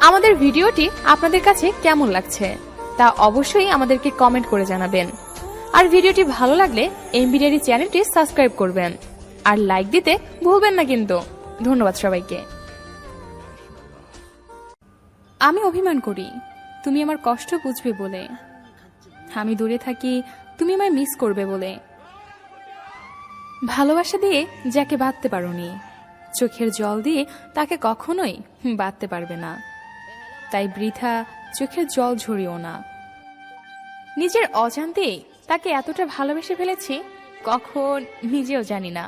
আমাদের ভিডিওটি আপনাদের কাছে কেমন লাগছে তা অবশ্যই আমাদেরকে কমেন্ট করে জানাবেন। আর ভিডিওটি ভালো লাগলে এমবি ডায়েরি চ্যানেলটি সাবস্ক্রাইব করবেন আর লাইক দিতে ভুলবেন না কিন্তু। ধন্যবাদ সবাইকে। আমি অভিমান করি তুমি আমার কষ্ট বুঝবে বলে, আমি দূরে থাকি তুমি আমায় মিস করবে বলে। ভালোবাসা দিয়ে যাকে বাঁধতে পারোনি, চোখের জল দিয়ে তাকে কখনোই বাঁধতে পারবে না। তাই বৃথা চোখের জল ঝরিও না। নিজের অজান্তেই তাকে এতটা ভালোবেসে ফেলেছি কখন নিজেও জানি না।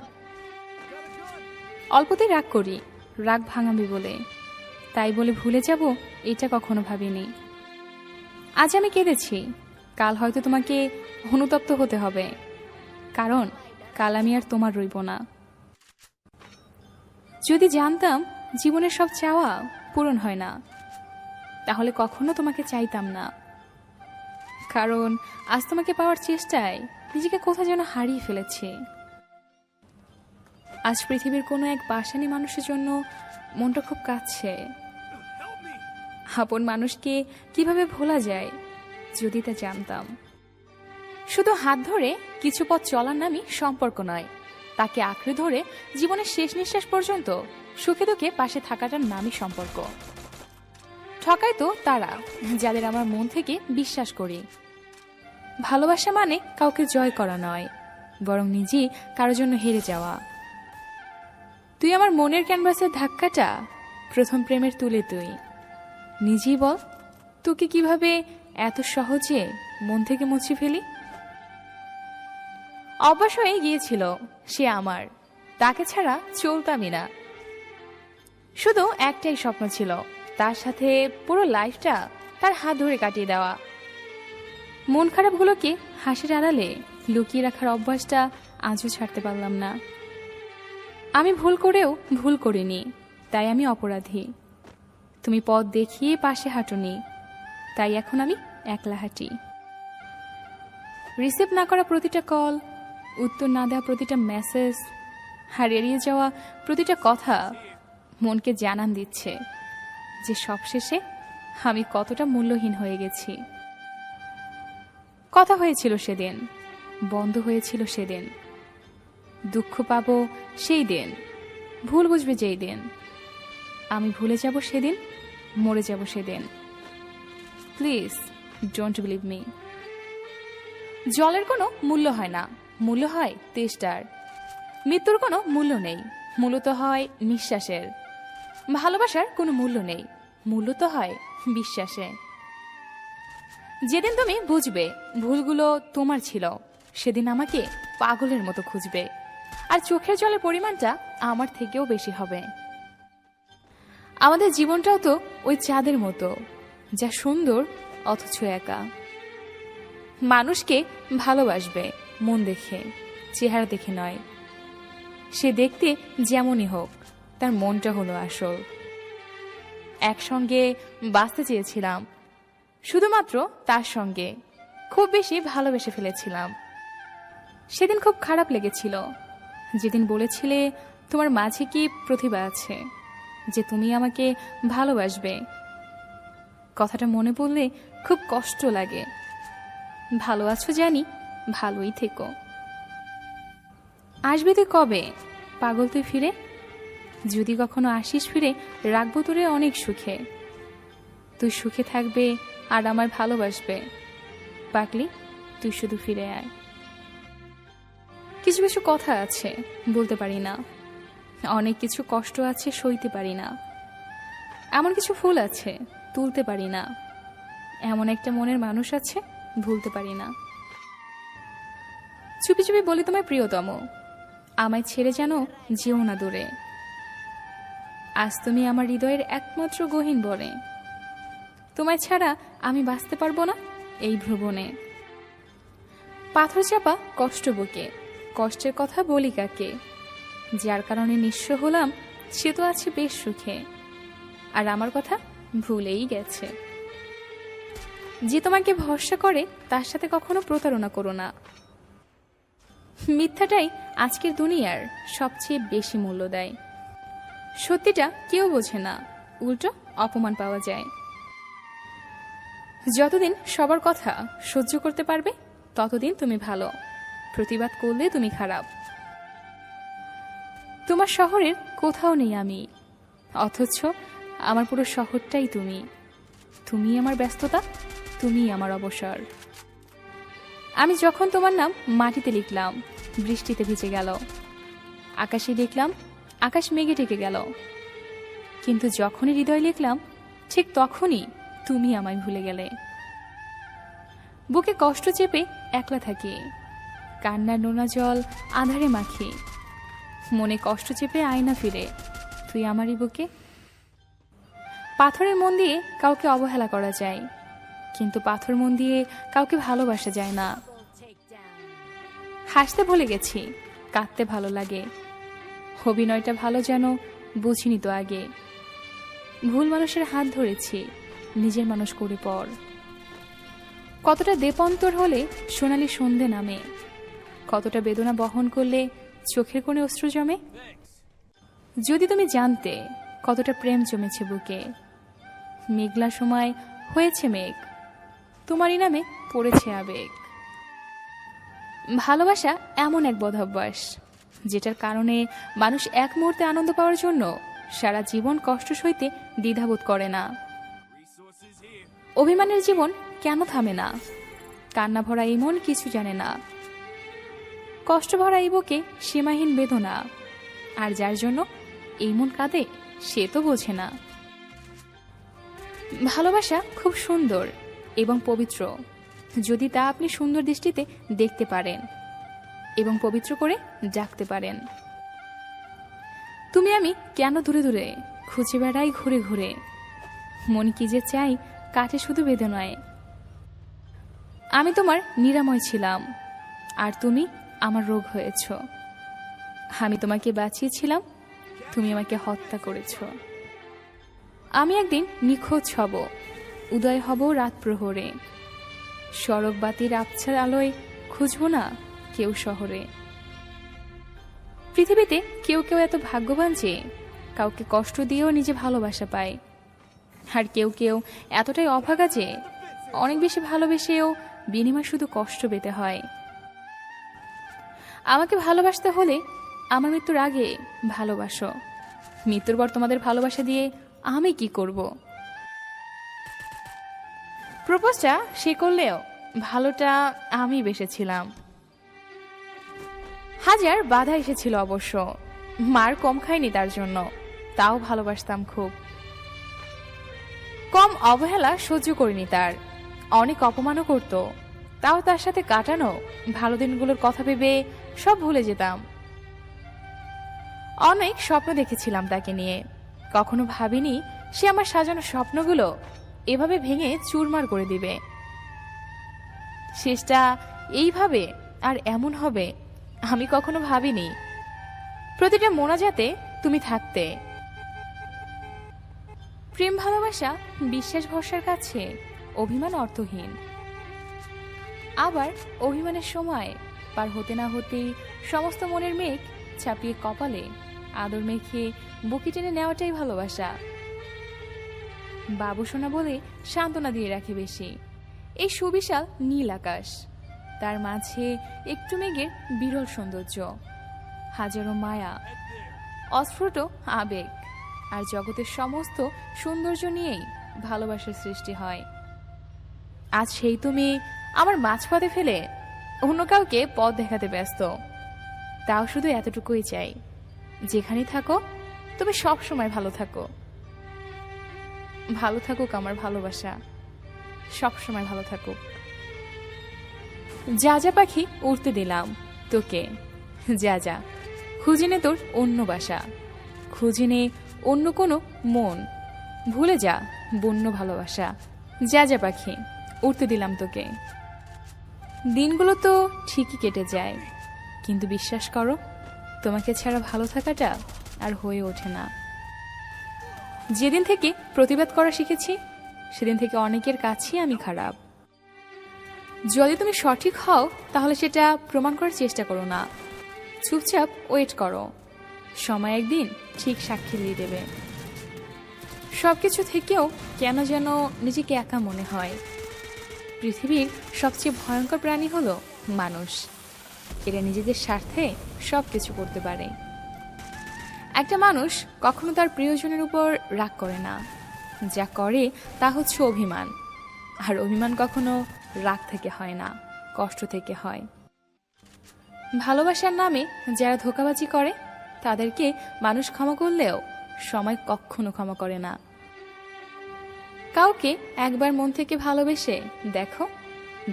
অল্পতেই রাগ করি, রাগ ভাঙাবে বলে, তাই বলে ভুলে যাব এটা কখনো ভাবিনি। আজ আমি কেঁদেছি, কাল হয়তো তোমাকে অনুতপ্ত হতে হবে, কারণ কাল আমি আর তোমার রইব না। যদি জানতাম জীবনের সব চাওয়া পূরণ হয় না, তাহলে কখনো তোমাকে চাইতাম না। কারণ আজ তোমাকে পাওয়ার চেষ্টায় নিজেকে কোথাও যেন হারিয়ে ফেলেছি। আজ পৃথিবীর কোনো এক বাসানি মানুষের জন্য মনটা খুব কাঁদছে। আপন মানুষকে কিভাবে ভোলা যায় যদি তা জানতাম। শুধু হাত ধরে কিছু পথ চলার নামই সম্পর্ক নয়, তাকে আঁকড়ে ধরে জীবনের শেষ নিঃশ্বাস পর্যন্ত সুখে দুঃখে পাশে থাকাটার নামই সম্পর্ক। ঠকায় তো তারা যাদের আমার মন থেকে বিশ্বাস করি। ভালোবাসা মানে কাউকে জয় করা নয়, বরং নিজেই কারোর জন্য হেরে যাওয়া। তুই আমার মনের ক্যানভাসের ধাক্কাটা প্রথম প্রেমের তুলে তুই নিজেই বল, তোকে কিভাবে এত সহজে মন থেকে মুছে ফেলি। অভ্যাস হয়ে গিয়েছিল সে আমার, তাকে ছাড়া চলতামই না। শুধু একটাই স্বপ্ন ছিল, তার সাথে পুরো লাইফটা তার হাত ধরে কাটিয়ে দেওয়া। মন খারাপগুলোকে হাসির আড়ালে লুকিয়ে রাখার অভ্যাসটা আজও ছাড়তে পারলাম না। আমি ভুল করেও ভুল করিনি, তাই আমি অপরাধী। তুমি পথ দেখিয়ে পাশে হাঁটুনি, তাই এখন আমি একলা হাঁটি। রিসিভ না করা প্রতিটা কল, উত্তর না দেওয়া প্রতিটা মেসেজ, আর এড়িয়ে যাওয়া প্রতিটা কথা মনকে জানান দিচ্ছে যে সবশেষে আমি কতটা মূল্যহীন হয়ে গেছি। কথা হয়েছিল সেদিন, বন্ধ হয়েছিল সেদিন, দুঃখ পাবো সেই দিন, ভুল বুঝবে যেই দিন। আমি ভুলে যাব সেদিন, মরে যাব সেদিন। Please don't believe me. জলের কোনো মূল্য হয় না, মূল্য হয় তেষ্টার। মৃত্যুর কোনো মূল্য নেই, মূল্য তো হয় নিঃশ্বাসের। ভালোবাসার কোনো মূল্য নেই, মূল্য তো হয় বিশ্বাসে। যেদিন তুমি বুঝবে ভুলগুলো তোমার ছিল, সেদিন আমাকে পাগলের মতো খুঁজবে, আর চোখের জলের পরিমাণটা আমার থেকেও বেশি হবে। আমাদের জীবনটাও তো ওই চাঁদের মতো, যা সুন্দর অথচ একা। মানুষকে ভালোবাসবে মন দেখে, চেহারা দেখে নয়। সে দেখতে যেমনই হোক, তার মনটা হলো আসল। একসঙ্গে বাঁচতে চেয়েছিলাম, শুধুমাত্র তার সঙ্গে খুব বেশি ভালোবেসে ফেলেছিলাম। সেদিন খুব খারাপ লেগেছিল যেদিন বলেছিলে তোমার মাঝে কি প্রতিভা আছে, যে তুমি আমাকে ভালোবাসবে। কথাটা মনে পড়লে খুব কষ্ট লাগে। ভালো আছো জানি, ভালোই থেকো। আসবি তুই কবে পাগল তুই ফিরে? যদি কখনো আসিস ফিরে, রাখবো তোরে অনেক সুখে। তুই সুখে থাকবে আর আমায় ভালোবাসবে। পাগলি তুই শুধু ফিরে আয়। কিছু কিছু কথা আছে বলতে পারি না, অনেক কিছু কষ্ট আছে সইতে পারি না। এমন কিছু ফুল আছে তুলতে পারি না, এমন একটা মনের মানুষ আছে ভুলতে পারি না। চুপি চুপি বলি তোমায় প্রিয়তম, আমায় ছেড়ে যেন যেও না দূরে। আজ তুমি আমার হৃদয়ের একমাত্র গহীন বনে, তোমায় ছাড়া আমি বাঁচতে পারবো না এই ভ্রমণে। পাথর চাপা কষ্ট বুকে, কষ্টের কথা বলি কাকে? যার কারণে নিঃস্ব হলাম সে তো আছে বেশ সুখে, আর আমার কথা ভুলেই গেছে। যে তোমাকে ভরসা করে তার সাথে কখনো প্রতারণা করো না। মিথ্যাটাই আজকের দুনিয়ার সবচেয়ে বেশি মূল্য দেয়। সত্যিটা কেউ বোঝে না, উল্টো অপমান পাওয়া যায়। যতদিন সবার কথা সহ্য করতে পারবে ততদিন তুমি ভালো, প্রতিবাদ করলে তুমি খারাপ। তোমার শহরের কোথাও নেই আমি, অথচ আমার পুরো শহরটাই তুমি। তুমি আমার ব্যস্ততা, তুমি আমার অবসর। আমি যখন তোমার নাম মাটিতে লিখলাম, বৃষ্টিতে ভিজে গেল। আকাশে দেখলাম, আকাশ মেঘে ঢেকে গেল। কিন্তু যখনই হৃদয় লিখলাম, ঠিক তখনই তুমি আমায় ভুলে গেলে। বুকে কষ্ট চেপে একলা থাকি, কান্নার নোনা জল আধারে মাখি। মনে কষ্ট চেপে আয়না ফিরে, তুই আমারই বুকে। পাথরের মন দিয়ে কাউকে অবহেলা করা যায়, কিন্তু পাথর মন দিয়ে কাউকে ভালোবাসা যায় না। হাসতে ভুলে গেছি, কাঁদতে ভালো লাগে। অভিনয়টা ভালো যেন বুঝিনি তো আগে। ভুল মানুষের হাত ধরেছি, নিজের মানুষ করে পর। কতটা দেপন্তর হলে সোনালি সন্ধে নামে, কতটা বেদনা বহন করলে চোখের কোণে অশ্রু জমে। যদি তুমি জানতে কতটা প্রেম জমেছে বুকে, মেঘলা সময় হয়েছে মেঘ, তোমারই নামে পড়েছে আবেগ। ভালোবাসা এমন এক বদভ্যাস যেটার কারণে মানুষ এক মুহূর্তে আনন্দ পাওয়ার জন্য সারা জীবন কষ্ট সইতে দ্বিধাবোধ করে না। অভিমানের জীবন কেন থামে না, কান্না ভরা এই মন কিছু জানে না। কষ্ট ভরা এই বুকে সীমাহীন বেদনা, আর যার জন্য এই মন কাঁদে সে তো বোঝে না। ভালোবাসা খুব সুন্দর এবং পবিত্র, যদি তা আপনি সুন্দর দৃষ্টিতে দেখতে পারেন এবং পবিত্র করে ডাকতে পারেন। তুমি আমি কেন দূরে দূরে খুঁজে বেড়াই ঘুরে ঘুরে, মন কি যে চাই কাটে শুধু বেদনায়। আমি তোমার নিরাময় ছিলাম, আর তুমি আমার রোগ হয়েছ। আমি তোমাকে বাঁচিয়েছিলাম, তুমি আমাকে হত্যা করেছ। আমি একদিন নিখোঁজ হব, উদয় হব রাত প্রহরে। সড়ক বাতির আবছার আলোয় খুঁজব না কেউ শহরে। পৃথিবীতে কেউ কেউ এত ভাগ্যবান যে কাউকে কষ্ট দিয়েও নিজে ভালোবাসা পায়, আর কেউ কেউ এতটাই অভাগা যে অনেক বেশি ভালোবেসেও বিনিময় শুধু কষ্ট পেতে হয়। আমাকে ভালোবাসতে হলে আমার মৃত্যুর আগে ভালোবাসো, মৃত্যুর পর তোমাদের ভালোবাসা দিয়ে আমি কি করব? প্রপোজটা সে করলেও ভালোটা আমি বেসেছিলাম। হাজার বাধা এসেছিল অবশ্য, মার কম খাইনি তার জন্য, তাও ভালোবাসতাম খুব। কম অবহেলা সহ্য করিনি তার, অনেক অপমানও করত, তাও তার সাথে কাটানো ভালো দিনগুলোর কথা ভেবে সব ভুলে যেতাম। অনেক স্বপ্ন দেখেছিলাম তাকে নিয়ে, কখনো ভাবিনি সে আমার সাজানো স্বপ্নগুলো এভাবে ভেঙে চুরমার করে দিবে। শেষটা এইভাবে আর এমন হবে আমি কখনো ভাবিনি। প্রতিটা মোনাজাতে তুমি থাকতে। প্রেম ভালোবাসা বিশ্বাস ভরসার কাছে অভিমান অর্থহীন। আবার অভিমানের সময় পার হতে না হতেই সমস্ত মনের মেঘ চাপিয়ে কপালে আদর মেখে বুকে টেনে নেওয়াটাই ভালোবাসা। বাবু সোনা বলে সান্ত্বনা দিয়ে রাখে বেশি এই সুবিশাল নীল আকাশ, তার মাঝে একটু মেঘের বিরল সৌন্দর্য, হাজারো মায়া, অস্ফুট আবেগ, আর জগতের সমস্ত সৌন্দর্য নিয়েই ভালোবাসার সৃষ্টি হয়। আজ সেই তুমি আমার মাঝপথে ফেলে অন্য কাউকে পথ দেখাতে ব্যস্ত। তাও শুধু এতটুকুই চাই, যেখানে থাকো তুমি সব সময় ভালো থাকো। ভালো থাকুক আমার ভালোবাসা, সব সময় ভালো থাকুক। যা যা পাখি উড়তে দিলাম তোকে, যা যা খুঁজে নে তোর অন্য বাসা, খুঁজে নে অন্য কোনো মন, ভুলে যা বন্য ভালোবাসা। যা যা পাখি উড়তে দিলাম তোকে। দিনগুলো তো ঠিকই কেটে যায়, কিন্তু বিশ্বাস করো তোমাকে ছাড়া ভালো থাকাটা আর হয়ে ওঠে না। যেদিন থেকে প্রতিবাদ করা শিখেছি সেদিন থেকে অনেকের কাছেই আমি খারাপ। যদি তুমি সঠিক হও তাহলে সেটা প্রমাণ করার চেষ্টা করো না, চুপচাপ ওয়েট করো, সময় একদিন ঠিক সাক্ষী দিয়ে দেবে। সবকিছু থেকেও কেন যেন নিজেকে একা মনে হয়। পৃথিবীর সবচেয়ে ভয়ঙ্কর প্রাণী হলো মানুষ। এরা নিজেদের স্বার্থে সবকিছু করতে পারে। একটা মানুষ কখনো তার প্রিয়জনের উপর রাগ করে না, যা করে তা হচ্ছে অভিমান। আর অভিমান কখনো রাগ থেকে হয় না, কষ্ট থেকে হয়। ভালোবাসার নামে যারা ধোঁকাবাজি করে তাদেরকে মানুষ ক্ষমা করলেও সময় কখনো ক্ষমা করে না। কাউকে একবার মন থেকে ভালোবেসে দেখো,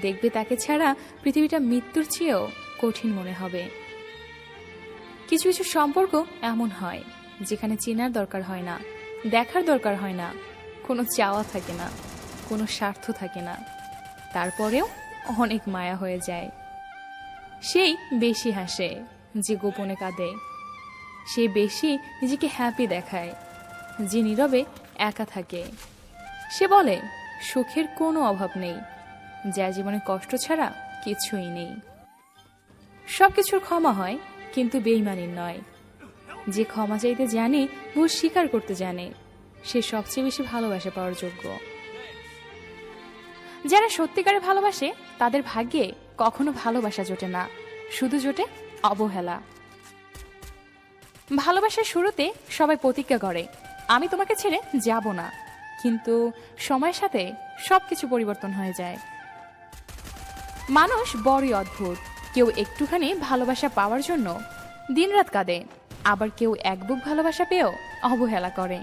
দেখবে তাকে ছাড়া পৃথিবীটা মৃত্যুর চেয়েও কঠিন মনে হবে। কিছু কিছু সম্পর্ক এমন হয় যেখানে চেনার দরকার হয় না, দেখার দরকার হয় না, কোনো চাওয়া থাকে না, কোনো স্বার্থ থাকে না, তারপরেও অনেক মায়া হয়ে যায়। সেই বেশি হাসে যে গোপনে কাঁদে, সে বেশি নিজেকে হ্যাপি দেখায় যে নীরবে একা থাকে। সে বলে সুখের কোনো অভাব নেই, যার জীবনে কষ্ট ছাড়া কিছুই নেই। সবকিছুর ক্ষমা হয় কিন্তু বেইমানির নয়। যে ক্ষমা চাইতে জানে, ভুল স্বীকার করতে জানে, সে সবচেয়ে বেশি ভালোবাসা পাওয়ার যোগ্য। যারা সত্যিকারে ভালোবাসে তাদের ভাগ্যে কখনো ভালোবাসা জোটে না, শুধু জোটে অবহেলা। ভালোবাসার শুরুতে সবাই প্রতিজ্ঞা করে আমি তোমাকে ছেড়ে যাব না, কিন্তু সময়ের সাথে সবকিছু পরিবর্তন হয়ে যায়। মানুষ বড়ই অদ্ভুত। কেউ একটুখানি ভালোবাসা পাওয়ার জন্য দিনরাত কাঁদে, আবার কেউ এক বুক ভালোবাসা পেয়েও অবহেলা করে।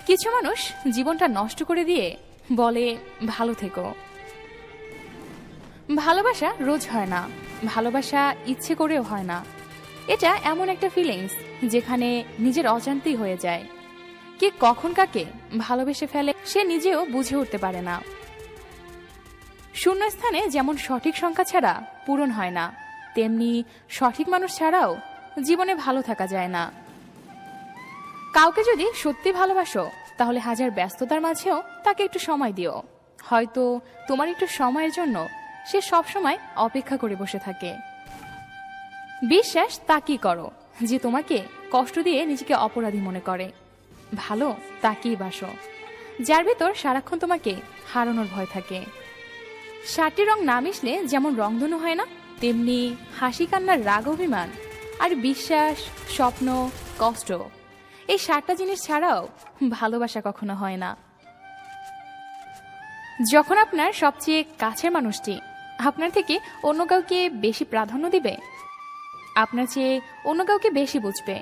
কিছু মানুষ জীবনটা নষ্ট করে দিয়ে বলে ভালো থেকো। ভালোবাসা রোজ হয় না, ভালোবাসা ইচ্ছে করেও হয় না। এটা এমন একটা ফিলিংস যেখানে নিজের অজান্তেই হয়ে যায়। কে কখন কাকে ভালোবেসে ফেলে সে নিজেও বুঝে উঠতে পারে না। শূন্যস্থানে যেমন সঠিক সংখ্যা ছাড়া পূরণ হয় না, তেমনি সঠিক মানুষ ছাড়াও জীবনে ভালো থাকা যায় না। কাউকে যদি সত্যি ভালোবাসো তাহলে হাজার ব্যস্ততার মাঝেও তাকে একটু সময় দিও। হয়তো তোমার একটু সময়ের জন্য সে সবসময় অপেক্ষা করে বসে থাকে। বিশ্বাস তাকেই করো যে তোমাকে কষ্ট দিয়ে নিজেকে অপরাধী মনে করে। ভালো তাকেই বাসো যার ভেতর সারাক্ষণ তোমাকে হারানোর ভয় থাকে। 7টি রং না মিশলে যেমন রংধনু হয় না, তেমনি হাসি কান্নার রাগ অভিমান আর বিশ্বাস স্বপ্ন কষ্ট, এই 7টা জিনিস ছাড়াও ভালোবাসা কখনো হয় না। যখন আপনার সবচেয়ে কাছের মানুষটি আপনার থেকে অন্য কাউকে বেশি প্রাধান্য দিবে, আপনার চেয়ে অন্য কাউকে বেশি বুঝবে,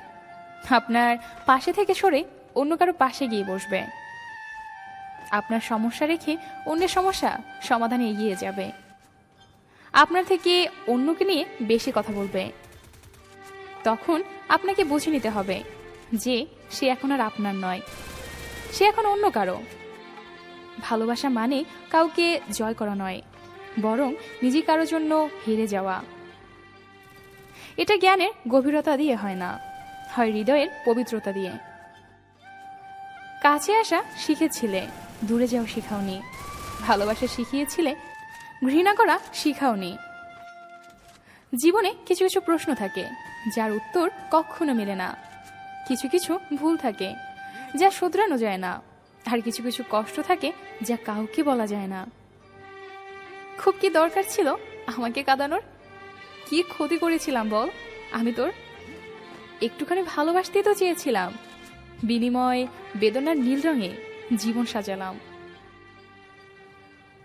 আপনার পাশে থেকে সরে অন্য কারো পাশে গিয়ে বসবে, আপনার সমস্যা রেখে অন্যের সমস্যা সমাধানে এগিয়ে যাবে, আপনার থেকে অন্যকে নিয়ে বেশি কথা বলবে, তখন আপনাকে বুঝে নিতে হবে যে সে এখন আর আপনার নয়, সে এখন অন্য কারো। ভালোবাসা মানে কাউকে জয় করা নয়, বরং নিজে কারোর জন্য হেরে যাওয়া। এটা জ্ঞানের গভীরতা দিয়ে হয় না, হয় হৃদয়ের পবিত্রতা দিয়ে। কাছে আসা শিখেছিলে, দূরে যাও শিখাওনি। ভালোবাসা শিখিয়েছিলে, ঘৃণা করা শিখাওনি। জীবনে কিছু কিছু প্রশ্ন থাকে যার উত্তর কখনো মেলে না, কিছু কিছু ভুল থাকে যা শুধরানো যায় না, আর কিছু কিছু কষ্ট থাকে যা কাউকে বলা যায় না। খুব কি দরকার ছিল আমাকে কাঁদানোর? কি ক্ষতি করেছিলাম বল আমি তোর? একটুখানি ভালোবাসতেই তো চেয়েছিলাম, বিনিময় বেদনার নীল রঙে জীবন সাজালাম।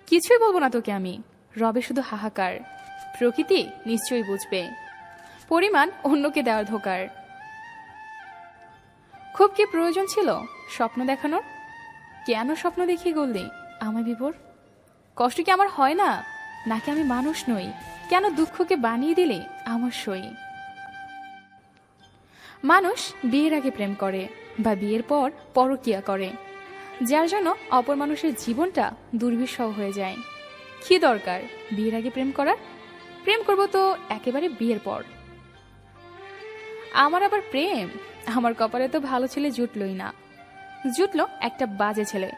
কিছুই বলবো না তোকে আমি, রবে শুধু হাহাকার। প্রকৃতি নিশ্চয়ই বুঝবে পরিমাণ অন্যকে দেওয়ার ধোকার। খুব কি প্রয়োজন ছিল স্বপ্ন দেখানোর? কেন স্বপ্ন দেখিয়ে গড়লি আমায় বিভোর? কষ্ট কি আমার হয় না, নাকি আমি মানুষ নই? কেন দুঃখকে বানিয়ে দিলে আমার সই? মানুষ বিয়ের আগে প্রেম করে বা বিয়ের পর পরকীয়া করে, যার জন্য অপর মানুষের জীবনটা দুর্বিষহ হয়ে যায়। কি দরকার বিয়ের আগে প্রেম করার? প্রেম করব তো একেবারে বিয়ের পর। আমার আবার প্রেম? আমার কপালে তো ভালো ছেলে জুটলই না, জুটলো একটা বাজে ছেলে।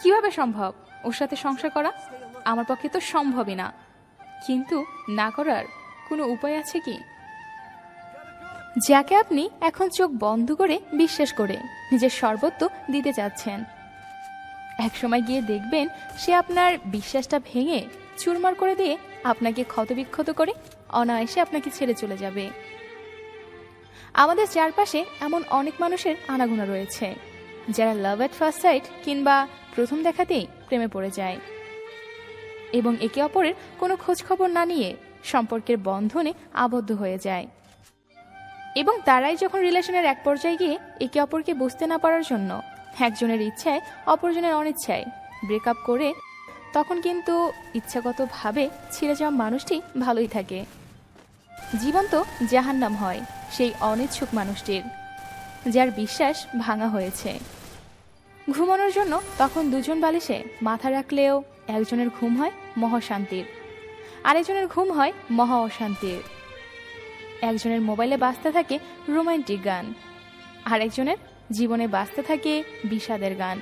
কিভাবে সম্ভব ওর সাথে সংসার করা? আমার পক্ষে তো সম্ভবই না, কিন্তু না করার কোনো উপায় আছে কি? যাকে আপনি এখন চোখ বন্ধ করে বিশ্বাস করে নিজের সর্বত্র দিতে যাচ্ছেন, একসময় গিয়ে দেখবেন সে আপনার বিশ্বাসটা ভেঙে চুরমার করে দিয়ে আপনাকে ক্ষতবিক্ষত করে অনায়াসে আপনাকে ছেড়ে চলে যাবে। আমাদের চারপাশে এমন অনেক মানুষের আনাগোনা রয়েছে যারা লাভ এট ফার্স্ট সাইট কিংবা প্রথম দেখাতেই প্রেমে পড়ে যায় এবং একে অপরের কোনো খোঁজ খবর না নিয়ে সম্পর্কের বন্ধনে আবদ্ধ হয়ে যায়। এবং তারাই যখন রিলেশনের এক পর্যায়ে গিয়ে একে অপরকে বুঝতে না পারার জন্য একজনের ইচ্ছায় অপরজনের অনিচ্ছায় ব্রেকআপ করে, তখন কিন্তু ইচ্ছাগতভাবে ছিঁড়ে যাওয়া মানুষটি ভালোই থাকে। জীবন তো জাহান্নাম হয় সেই অনিচ্ছুক মানুষটির, যার বিশ্বাস ভাঙা হয়েছে। ঘুমানোর জন্য তখন দুজন বালিশে মাথা রাখলেও একজনের ঘুম হয় মহাশান্তির, আরেকজনের ঘুম হয় মহা অশান্তির। একজনের মোবাইলে বাজতে থাকে রোমান্টিক গান, আরেকজনের জীবনে বাজতে থাকে বিষাদের গান।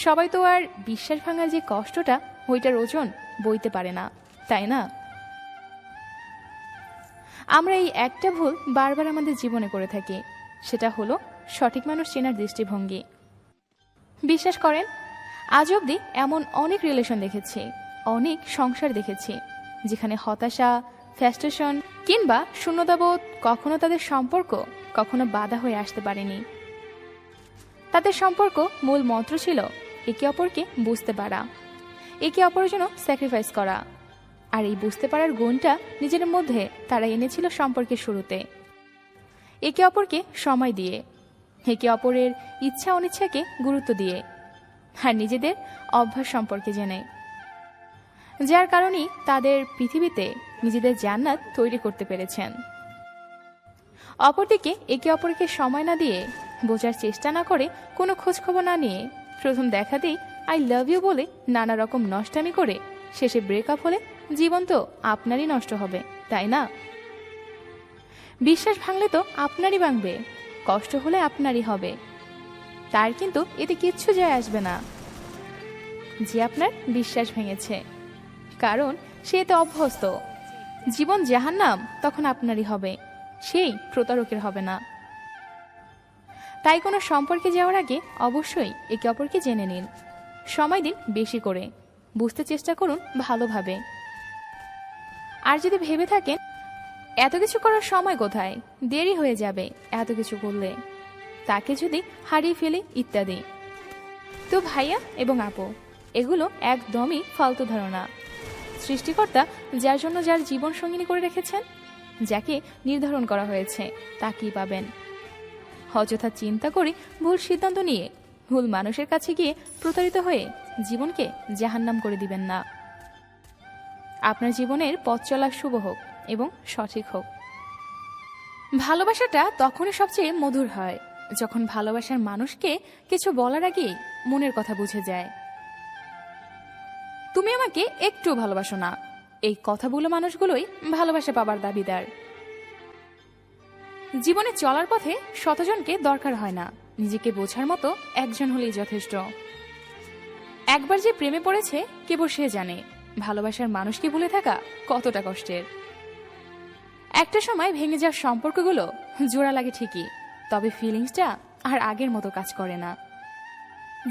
সবাই তো আর বিশ্বাস ভাঙার যে কষ্টটা ওইটার ওজন বইতে পারে না, তাই না? আমরা এই একটা ভুল বারবার আমাদের জীবনে করে থাকি, সেটা হলো সঠিক মানুষ চেনার দৃষ্টিভঙ্গি। বিশ্বাস করেন, আজ অবধি এমন অনেক রিলেশন দেখেছি, অনেক সংসার দেখেছি যেখানে হতাশা, ফ্রাস্ট্রেশন কিংবা শূন্যতাবোধ কখনো তাদের সম্পর্ক কখনো বাধা হয়ে আসতে পারেনি। তাদের সম্পর্ক মূল মন্ত্র ছিল একে অপরকে বুঝতে পারা, একে অপরের জন্য স্যাক্রিফাইস করা। আর এই বুঝতে পারার গুণটা নিজের মধ্যে তারা এনেছিল সম্পর্কের শুরুতে, একে অপরকে সময় দিয়ে, একে অপরের ইচ্ছা অনিচ্ছাকে গুরুত্ব দিয়ে, আর নিজেদের অভ্যাস সম্পর্কে জেনে, যার কারণেই তাদের পৃথিবীতে নিজেদের জান্নাত তৈরি করতে পেরেছেন। অপরদিকে একে অপরকে সময় না দিয়ে, বোঝার চেষ্টা না করে, কোনো খোঁজখবর না নিয়ে, প্রথম দেখাতেই আই লাভ ইউ বলে নানা রকম নষ্টামি করে শেষে ব্রেকআপ হলে জীবন তো আপনারই নষ্ট হবে, তাই না? বিশ্বাস ভাঙলে তো আপনারই ভাঙবে, কষ্ট হলে আপনারই হবে। তার কিন্তু এতে কিচ্ছু যায় আসবে না যে আপনার বিশ্বাস ভেঙেছে, কারণ সে এতে অভ্যস্ত। জীবন জাহান্নাম তখন আপনারই হবে, সেই প্রতারকের হবে না। তাই কোনো সম্পর্কে যাওয়ার আগে অবশ্যই একে অপরকে জেনে নিন, সময় দিন বেশি করে, বুঝতে চেষ্টা করুন ভালোভাবে। আর যদি ভেবে থাকেন এত কিছু করার সময় কোথায়, দেরি হয়ে যাবে এত কিছু করলে, তাকে যদি হারিয়ে ফেলে ইত্যাদি, তো ভাইয়া এবং আপু, এগুলো একদমই ফালতু ধারণা। সৃষ্টিকর্তা যার জন্য যার জীবন সঙ্গিনী করে রেখেছেন, যাকে নির্ধারণ করা হয়েছে, তাকেই পাবেন। অযথা চিন্তা করে ভুল সিদ্ধান্ত নিয়ে ভুল মানুষের কাছে গিয়ে প্রতারিত হয়ে জীবনকে জাহান্নাম করে দিবেন না। আপনার জীবনের পথ চলা শুভ হোক এবং সঠিক হোক। ভালোবাসাটা তখনই সবচেয়ে মধুর হয় যখন ভালোবাসার মানুষকে কিছু বলার আগেই মনের কথা বুঝে যায়। তুমি আমাকে একটু ভালোবাসো না, এই কথাগুলো মানুষগুলোই ভালোবাসা পাবার দাবিদার। জীবনে চলার পথে শতজনকে দরকার হয় না, নিজেকে বোঝার মতো একজন হলেই যথেষ্ট। একবার যে প্রেমে পড়েছে কেবল সে জানে ভালোবাসার মানুষকে ভুলে থাকা কতটা কষ্টের। একটা সময় ভেঙে যাওয়ার সম্পর্কগুলো জোড়া লাগে ঠিকই, তবে ফিলিংসটা আর আগের মতো কাজ করে না।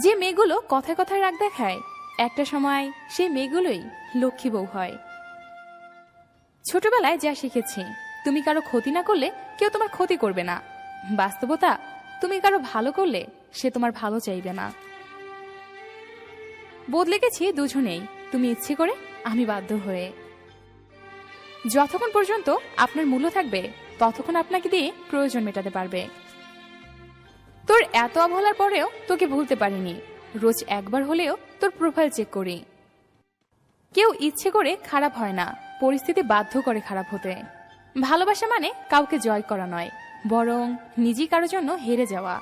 যে মেয়েগুলো কথায় কথায় রাগ দেখায়, একটা সময় সেই মেয়েগুলোই লক্ষ্মী বউ হয়। ছোটবেলায় যা শিখেছি, তুমি কারো ক্ষতি না করলে কেউ তোমার ক্ষতি করবে না। বাস্তবতা, তুমি কারো ভালো করলে সে তোমার ভালো চাইবে না। বদলে গেছি দুজনেই, তুমি ইচ্ছে করে, আমি বাধ্য হয়ে। যতক্ষণ পর্যন্ত আপনার মূল্য থাকবে ততক্ষণ আপনাকে দিয়ে প্রয়োজন মেটাতে পারবে। তোর এত অবহেলার পরেও তোকে ভুলতে পারিনি, রোজ একবার হলেও তোর প্রোফাইল চেক করি। কেউ ইচ্ছে করে খারাপ হয় না, পরিস্থিতি বাধ্য করে খারাপ হতে। ভালোবাসা মানে কাউকে জয় করা নয়, বরং নিজেই কারোর জন্য হেরে যাওয়া।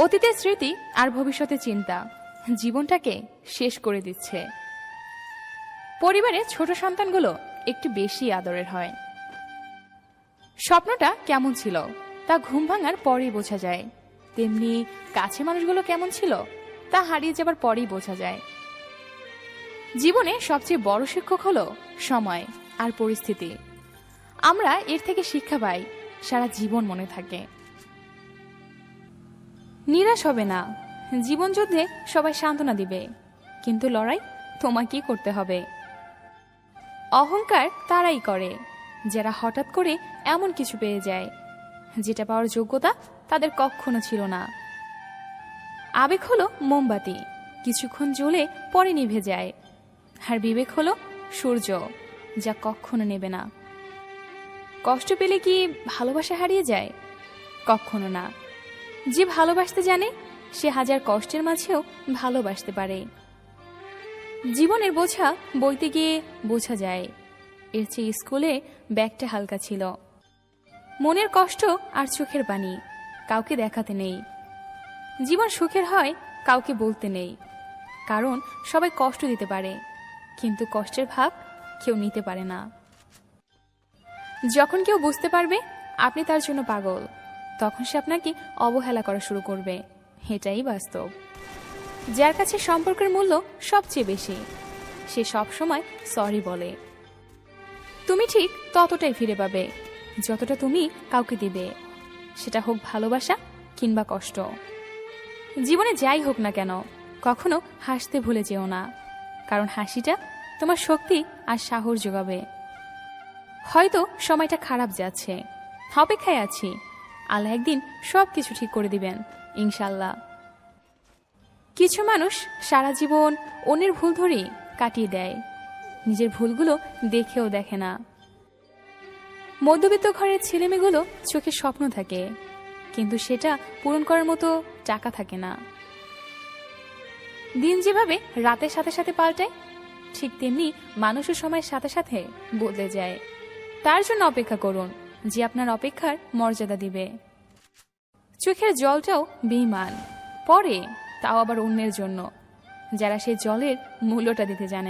অতীতের স্মৃতি আর ভবিষ্যতের চিন্তা জীবনটাকে শেষ করে দিচ্ছে। পরিবারে ছোট সন্তানগুলো একটু বেশি আদরের হয়। স্বপ্নটা কেমন ছিল তা ঘুম ভাঙার পরেই বোঝা যায়, তেমনি কাছে মানুষগুলো কেমন ছিল তা হারিয়ে যাবার পরেই বোঝা যায়। জীবনে সবচেয়ে বড় শিক্ষক হলো সময় আর পরিস্থিতি। আমরা এর থেকে শিক্ষা পাই, সারা জীবন মনে থাকে। নিরাশ হবে না, জীবন যুদ্ধে সবাই সান্ত্বনা দিবে, কিন্তু লড়াই তোমাকেই করতে হবে। অহংকার তারাই করে যারা হঠাৎ করে এমন কিছু পেয়ে যায় যেটা পাওয়ার যোগ্যতা তাদের কখনো ছিল না। আবেগ হলো মোমবাতি, কিছুক্ষণ জ্বলে পরে নিভে যায়। আর বিবেক হলো সূর্য, যা কখনো নেবে না। কষ্ট পেলে কি ভালোবাসা হারিয়ে যায়? কখনো না। যে ভালোবাসতে জানে সে হাজার কষ্টের মাঝেও ভালোবাসতে পারে। জীবনের বোঝা বইতে গিয়ে বোঝা যায়, এর চেয়ে স্কুলে ব্যাগটা হালকা ছিল। মনের কষ্ট আর চোখের পানি কাউকে দেখাতে নেই। জীবন সুখের হয় কাউকে বলতে নেই, কারণ সবাই কষ্ট দিতে পারে, কিন্তু কষ্টের ভাগ কেউ নিতে পারে না। যখন কেউ বুঝতে পারবে আপনি তার জন্য পাগল, তখন সে আপনাকে অবহেলা করা শুরু করবে। এটাই বাস্তব। যার কাছে সম্পর্কের মূল্য সবচেয়ে বেশি, সে সবসময় সরি বলে। তুমি ঠিক ততটাই ফিরে পাবে যতটা তুমি কাউকে দিবে, সেটা হোক ভালোবাসা কিংবা কষ্ট। জীবনে যাই হোক না কেন কখনো হাসতে ভুলে যেও না, কারণ হাসিটা তোমার শক্তি আর সাহস যোগাবে। হয়তো সময়টা খারাপ যাচ্ছে, অপেক্ষায় আছি, আল্লাহ একদিন সবকিছু ঠিক করে দিবেন ইনশাল্লাহ। কিছু মানুষ সারা জীবন অন্যের ভুল ধরেই কাটিয়ে দেয়, নিজের ভুলগুলো দেখেও দেখে না। মধ্যবিত্ত ঘরের ছেলেমেয়েগুলো চোখে স্বপ্ন থাকে, কিন্তু সেটা পূরণ করার মতো টাকা থাকে না। দিন যেভাবে রাতের সাথে সাথে পাল্টায়, ঠিক তেমনি মানুষও সময়ের সাথে সাথে বদলে যায়। তার জন্য অপেক্ষা করুন যে আপনার অপেক্ষার মর্যাদা দিবে। চোখের জলটাও বেঈমান, পরে তাও আবার অন্যের জন্য, যারা সেই জলের মূল্যটা দিতে জানে না।